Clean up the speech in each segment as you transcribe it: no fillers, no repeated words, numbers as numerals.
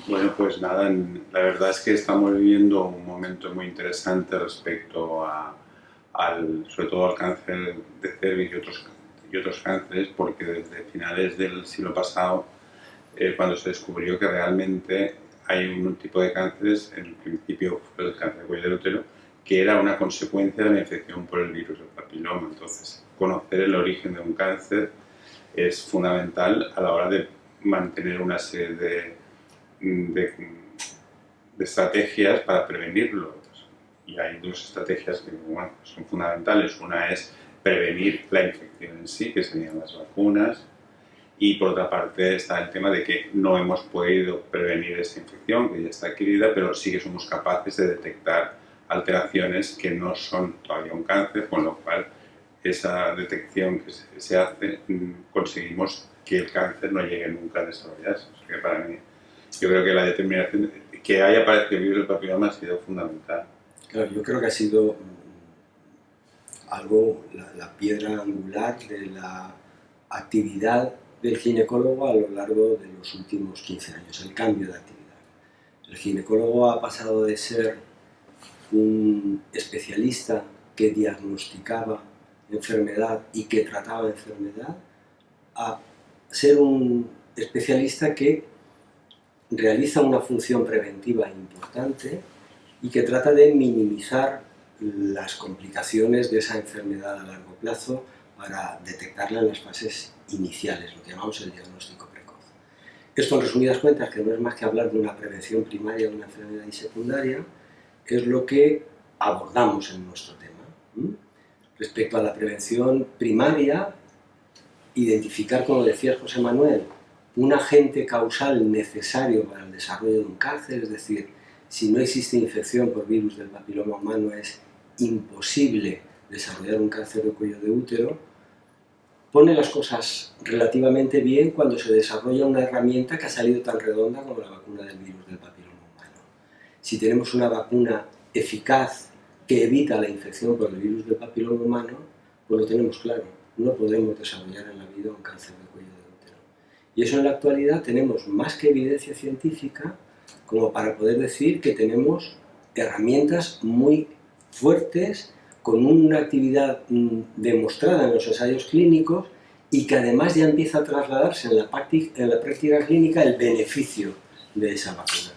Bueno, pues nada, la verdad es que estamos viviendo un momento muy interesante respecto sobre todo al cáncer de cervix y otros cánceres, porque desde finales del siglo pasado, cuando se descubrió que realmente hay un tipo de cánceres, en el principio fue el cáncer de cuello del útero, que era una consecuencia de la infección por el virus del papiloma. Entonces, conocer el origen de un cáncer es fundamental a la hora de mantener una serie de, de estrategias para prevenirlo. Y hay dos estrategias que bueno, son fundamentales. Una es prevenir la infección en sí, que serían las vacunas, y por otra parte está el tema de que no hemos podido prevenir esa infección, que ya está adquirida, pero sí que somos capaces de detectar alteraciones que no son todavía un cáncer, con lo cual esa detección que se hace conseguimos que el cáncer no llegue nunca a desarrollarse. O sea que para mí, yo creo que la determinación que haya aparecido el virus del papiloma ha sido fundamental. Claro, yo creo que ha sido algo, la piedra angular de la actividad del ginecólogo a lo largo de los últimos 15 años, el cambio de actividad. El ginecólogo ha pasado de ser un especialista que diagnosticaba enfermedad y que trataba enfermedad a ser un especialista que realiza una función preventiva importante y que trata de minimizar las complicaciones de esa enfermedad a largo plazo para detectarla en las fases iniciales, lo que llamamos el diagnóstico precoz. Esto, en resumidas cuentas, que no es más que hablar de una prevención primaria de una enfermedad y secundaria, es lo que abordamos en nuestro tema. Respecto a la prevención primaria, identificar, como decía José Manuel, un agente causal necesario para el desarrollo de un cáncer, es decir, si no existe infección por virus del papiloma humano es imposible desarrollar un cáncer de cuello de útero, pone las cosas relativamente bien cuando se desarrolla una herramienta que ha salido tan redonda como la vacuna del virus del papiloma humano. Si tenemos una vacuna eficaz que evita la infección por el virus del papiloma humano, pues lo tenemos claro, no podemos desarrollar en la vida un cáncer de cuello de útero. Y eso en la actualidad tenemos más que evidencia científica como para poder decir que tenemos herramientas muy fuertes con una actividad demostrada en los ensayos clínicos y que además ya empieza a trasladarse en la práctica clínica el beneficio de esa vacuna.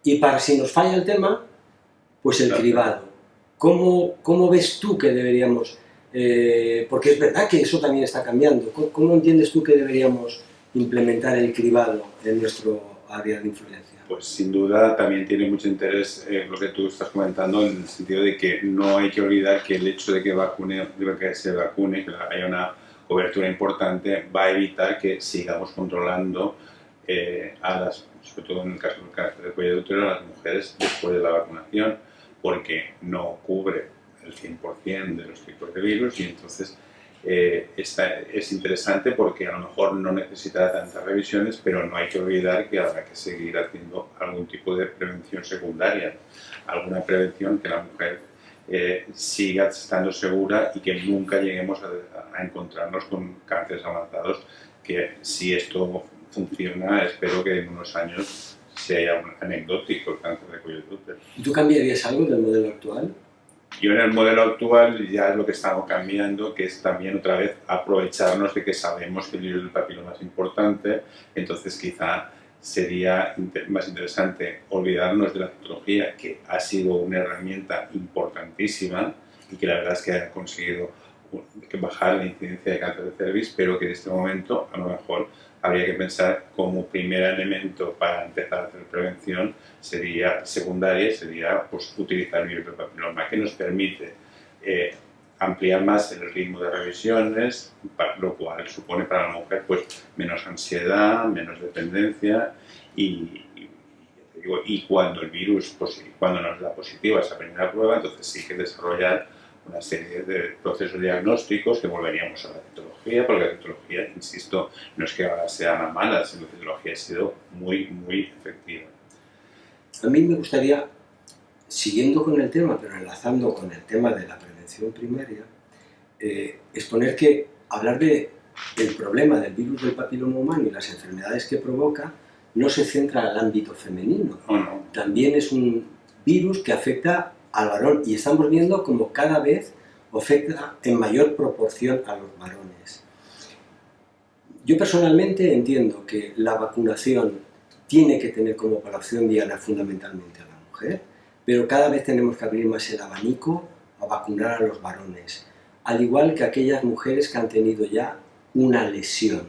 Y para si nos falla el tema, pues el cribado. ¿Cómo ves tú que deberíamos, porque es verdad que eso también está cambiando, ¿cómo entiendes tú que deberíamos implementar el cribado en nuestro área de influencia? Pues sin duda también tiene mucho interés lo que tú estás comentando, en el sentido de que no hay que olvidar que el hecho de que se vacune, que haya una cobertura importante, va a evitar que sigamos controlando sobre todo en el caso del cáncer de cuello de útero, a las mujeres después de la vacunación, porque no cubre el 100% de los tipos de virus y entonces es interesante porque a lo mejor no necesitará tantas revisiones, pero no hay que olvidar que habrá que seguir haciendo algún tipo de prevención secundaria, alguna prevención que la mujer siga estando segura y que nunca lleguemos a encontrarnos con cánceres avanzados, que si esto funciona, espero que en unos años sea un anecdótico el cáncer de cuello de útero. ¿Y tú cambiarías algo del modelo actual? Yo en el modelo actual ya es lo que estamos cambiando, que es también otra vez aprovecharnos de que sabemos que el virus del papiloma es importante, entonces quizá sería más interesante olvidarnos de la citología, que ha sido una herramienta importantísima y que la verdad es que ha conseguido bajar la incidencia de cáncer de cervix, pero que en este momento a lo mejor habría que pensar como primer elemento para empezar a hacer prevención sería pues, utilizar el virus del papiloma, que nos permite ampliar más el ritmo de revisiones, lo cual supone para la mujer pues, menos ansiedad, menos dependencia y cuando el virus, cuando nos da positiva esa primera prueba, entonces sí que desarrollar una serie de procesos diagnósticos que volveríamos a la citología, porque la citología, insisto, no es que ahora sea una mala, sino que la citología ha sido muy, muy efectiva. A mí me gustaría, siguiendo con el tema, pero enlazando con el tema de la prevención primaria, exponer que hablar del problema del virus del papiloma humano y las enfermedades que provoca no se centra al ámbito femenino. Oh, no. También es un virus que afecta al varón y estamos viendo como cada vez afecta en mayor proporción a los varones. Yo personalmente entiendo que la vacunación tiene que tener como población diana fundamentalmente a la mujer, pero cada vez tenemos que abrir más el abanico a vacunar a los varones, al igual que aquellas mujeres que han tenido ya una lesión,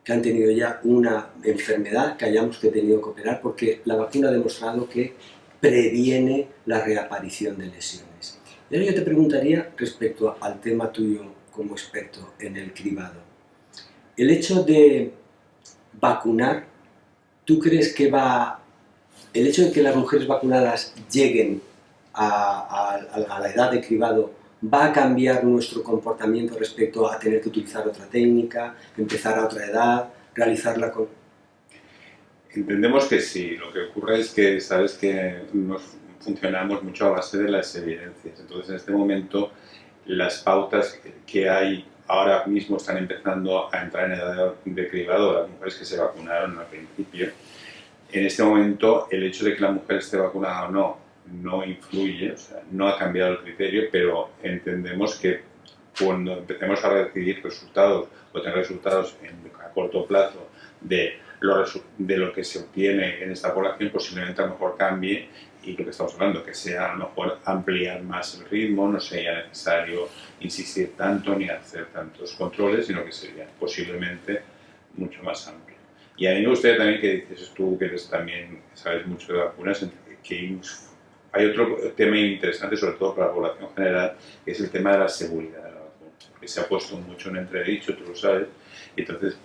que han tenido ya una enfermedad que hayamos tenido que operar, porque la vacuna ha demostrado que previene la reaparición de lesiones. Y ahora yo te preguntaría respecto al tema tuyo como experto en el cribado. El hecho de vacunar, ¿tú crees que el hecho de que las mujeres vacunadas lleguen a la edad de cribado va a cambiar nuestro comportamiento respecto a tener que utilizar otra técnica, empezar a otra edad, realizarla con...? Entendemos que sí. Lo que ocurre es que, sabes que nos funcionamos mucho a base de las evidencias. Entonces, en este momento, las pautas que hay ahora mismo están empezando a entrar en edad de cribado, las mujeres que se vacunaron al principio. En este momento, el hecho de que la mujer esté vacunada o no influye, o sea, no ha cambiado el criterio, pero entendemos que cuando empecemos a recibir resultados o tener resultados a corto plazo de lo que se obtiene en esta población, posiblemente a lo mejor cambie y lo que estamos hablando, que sea a lo mejor ampliar más el ritmo, no sería necesario insistir tanto ni hacer tantos controles, sino que sería posiblemente mucho más amplio. Y a mí me gustaría también que dices tú, que eres también sabes mucho de vacunas, que hay otro tema interesante, sobre todo para la población general, que es el tema de la seguridad de la vacuna, que se ha puesto mucho en entredicho, tú lo sabes, y entonces,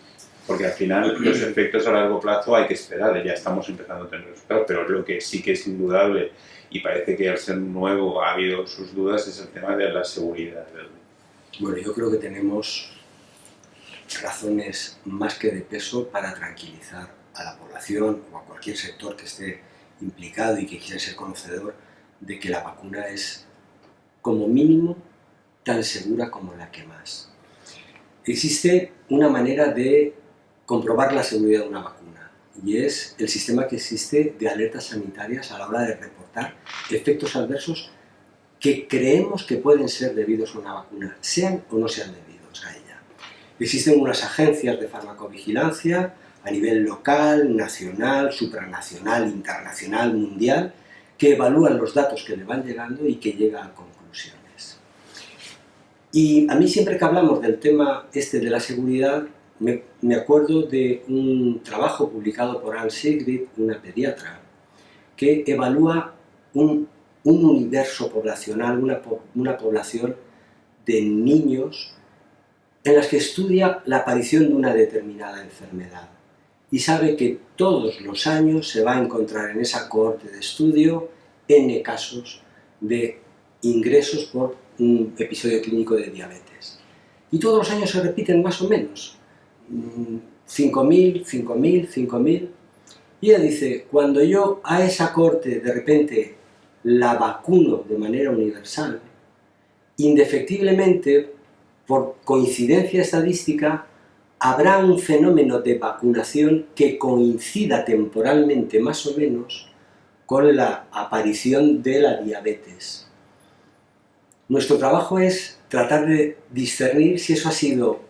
porque al final los efectos a largo plazo hay que esperar, ya estamos empezando a tener resultados, pero lo que sí que es indudable, y parece que al ser nuevo ha habido sus dudas, es el tema de la seguridad. Bueno, yo creo que tenemos razones más que de peso para tranquilizar a la población o a cualquier sector que esté implicado y que quiera ser conocedor de que la vacuna es, como mínimo, tan segura como la que más. Existe una manera de comprobar la seguridad de una vacuna y es el sistema que existe de alertas sanitarias a la hora de reportar efectos adversos que creemos que pueden ser debidos a una vacuna, sean o no sean debidos a ella. Existen unas agencias de farmacovigilancia a nivel local, nacional, supranacional, internacional, mundial, que evalúan los datos que le van llegando y que llegan a conclusiones. Y a mí siempre que hablamos del tema este de la seguridad, me acuerdo de un trabajo publicado por Anne Sigrid, una pediatra, que evalúa un universo poblacional, una población de niños en las que estudia la aparición de una determinada enfermedad y sabe que todos los años se va a encontrar en esa cohorte de estudio N casos de ingresos por un episodio clínico de diabetes. Y todos los años se repiten más o menos, 5.000, 5.000, 5.000. Y ella dice, cuando yo a esa cohorte de repente la vacuno de manera universal, indefectiblemente, por coincidencia estadística, habrá un fenómeno de vacunación que coincida temporalmente más o menos con la aparición de la diabetes. Nuestro trabajo es tratar de discernir si eso ha sido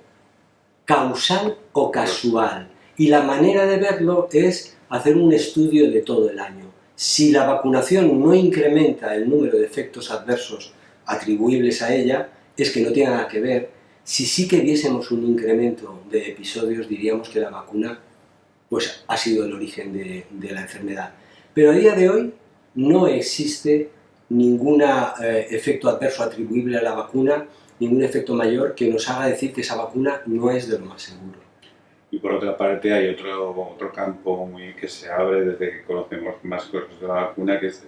causal o casual. Y la manera de verlo es hacer un estudio de todo el año. Si la vacunación no incrementa el número de efectos adversos atribuibles a ella, es que no tiene nada que ver. Si sí que viésemos un incremento de episodios, diríamos que la vacuna pues, ha sido el origen de la enfermedad. Pero a día de hoy no existe ningún efecto adverso atribuible a la vacuna, ningún efecto mayor que nos haga decir que esa vacuna no es de lo más seguro. Y por otra parte hay otro campo que se abre desde que conocemos más cosas de la vacuna, que es,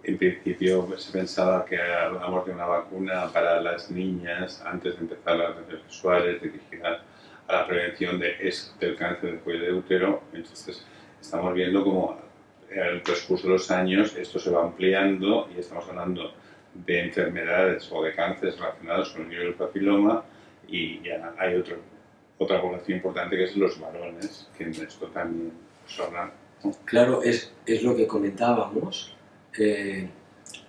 en principio se pensaba que hablamos de una vacuna para las niñas antes de empezar las relaciones sexuales, dirigida a la prevención del cáncer de cuello de útero. Entonces estamos viendo cómo en el transcurso de los años esto se va ampliando y estamos hablando de enfermedades o de cánceres relacionados con el virus del papiloma, y ya hay otra población importante que es los varones, que en esto también sola. Claro, es lo que comentábamos.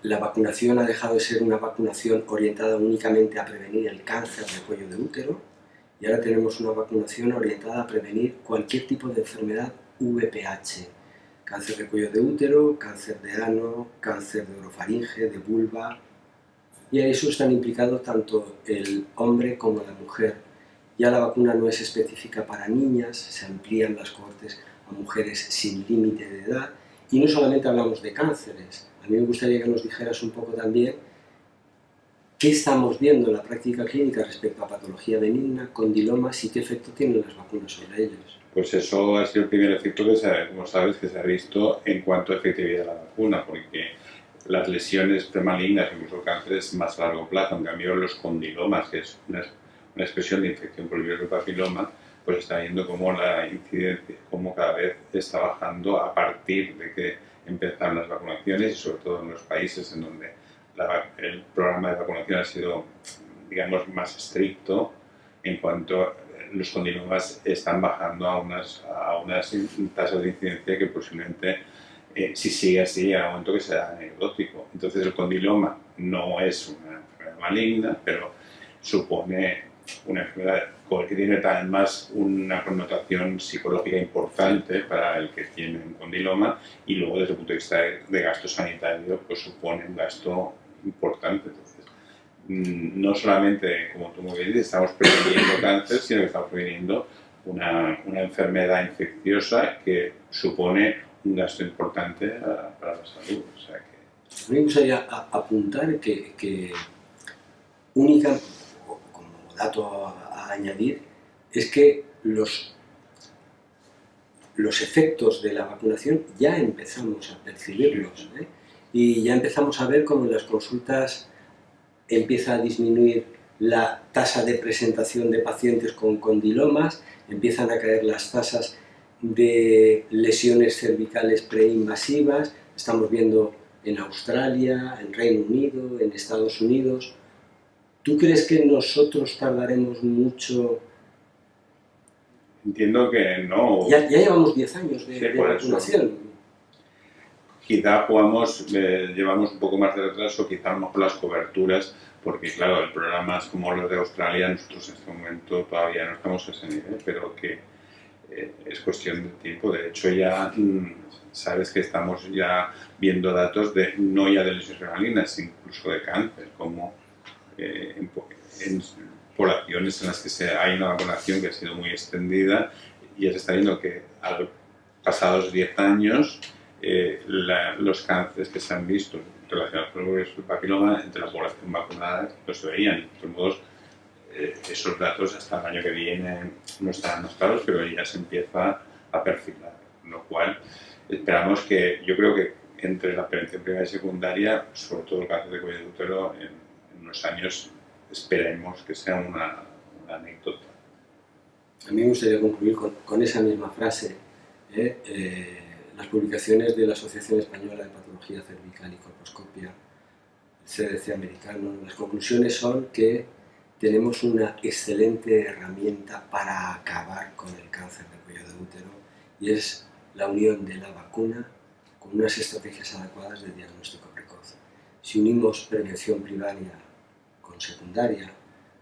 La vacunación ha dejado de ser una vacunación orientada únicamente a prevenir el cáncer de cuello de útero y ahora tenemos una vacunación orientada a prevenir cualquier tipo de enfermedad VPH. Cáncer de cuello de útero, cáncer de ano, cáncer de orofaringe, de vulva. Y a eso están implicados tanto el hombre como la mujer. Ya la vacuna no es específica para niñas, se amplían las cohortes a mujeres sin límite de edad. Y no solamente hablamos de cánceres. A mí me gustaría que nos dijeras un poco también qué estamos viendo en la práctica clínica respecto a patología benigna, condilomas y qué efecto tienen las vacunas sobre ellos. Pues eso ha sido el primer efecto como sabes, que se ha visto en cuanto a efectividad de la vacuna, porque las lesiones premalignas, incluso el cáncer, es más a largo plazo. En cambio, los condilomas, que es una expresión de infección por el virus del papiloma, pues está viendo cómo la incidencia, cómo cada vez está bajando a partir de que empezaron las vacunaciones y sobre todo en los países en donde el programa de vacunación ha sido, digamos, más estricto. En cuanto los condilomas están bajando a unas tasas de incidencia que posiblemente, si sigue así, llegará un momento que será anecdótico. Entonces el condiloma no es una enfermedad maligna, pero supone una enfermedad que tiene además una connotación psicológica importante para el que tiene un condiloma, y luego desde el punto de vista de gasto sanitario pues supone un gasto importante. Entonces, no solamente, como tú muy bien dices, estamos previniendo cáncer, sino que estamos previniendo una enfermedad infecciosa que supone un gasto importante para la salud. O sea que... A mí me gustaría apuntar que única, como dato a añadir, es que los efectos de la vacunación ya empezamos a percibirlos, ¿eh? Y ya empezamos a ver cómo en las consultas empieza a disminuir la tasa de presentación de pacientes con condilomas, empiezan a caer las tasas de lesiones cervicales preinvasivas, estamos viendo en Australia, en Reino Unido, en Estados Unidos. ¿Tú crees que nosotros tardaremos mucho? Entiendo que no. Ya llevamos 10 años de vacunación. Quizá llevamos un poco más de retraso, quizá a lo mejor las coberturas, porque claro, el programas como los de Australia, nosotros en este momento todavía no estamos a ese nivel, pero que es cuestión de tiempo. De hecho, ya sabes que estamos ya viendo datos no ya de lesiones malignas, incluso de cáncer, como en poblaciones en las que hay una vacunación que ha sido muy extendida, y ya se está viendo que pasados 10 años los cánceres que se han visto relacionados con el papiloma entre la población vacunada no se veían. De todos modos, esos datos hasta el año que viene no están más claros, pero ya se empieza a perfilar, lo cual esperamos que, yo creo que entre la prevención primaria y secundaria, sobre todo el cáncer de cuello de útero, en unos años esperemos que sea una anécdota. A mí me gustaría concluir con esa misma frase. Las publicaciones de la Asociación Española de Patología Cervical y Colposcopia, el CDC americano, las conclusiones son que tenemos una excelente herramienta para acabar con el cáncer de cuello de útero, y es la unión de la vacuna con unas estrategias adecuadas de diagnóstico precoz. Si unimos prevención primaria con secundaria,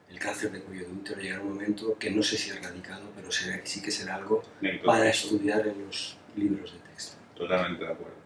el cáncer de cuello de útero llegará un momento que no sé si erradicado, pero sí que será algo para estudiar en los libros de texto. Totalmente de acuerdo.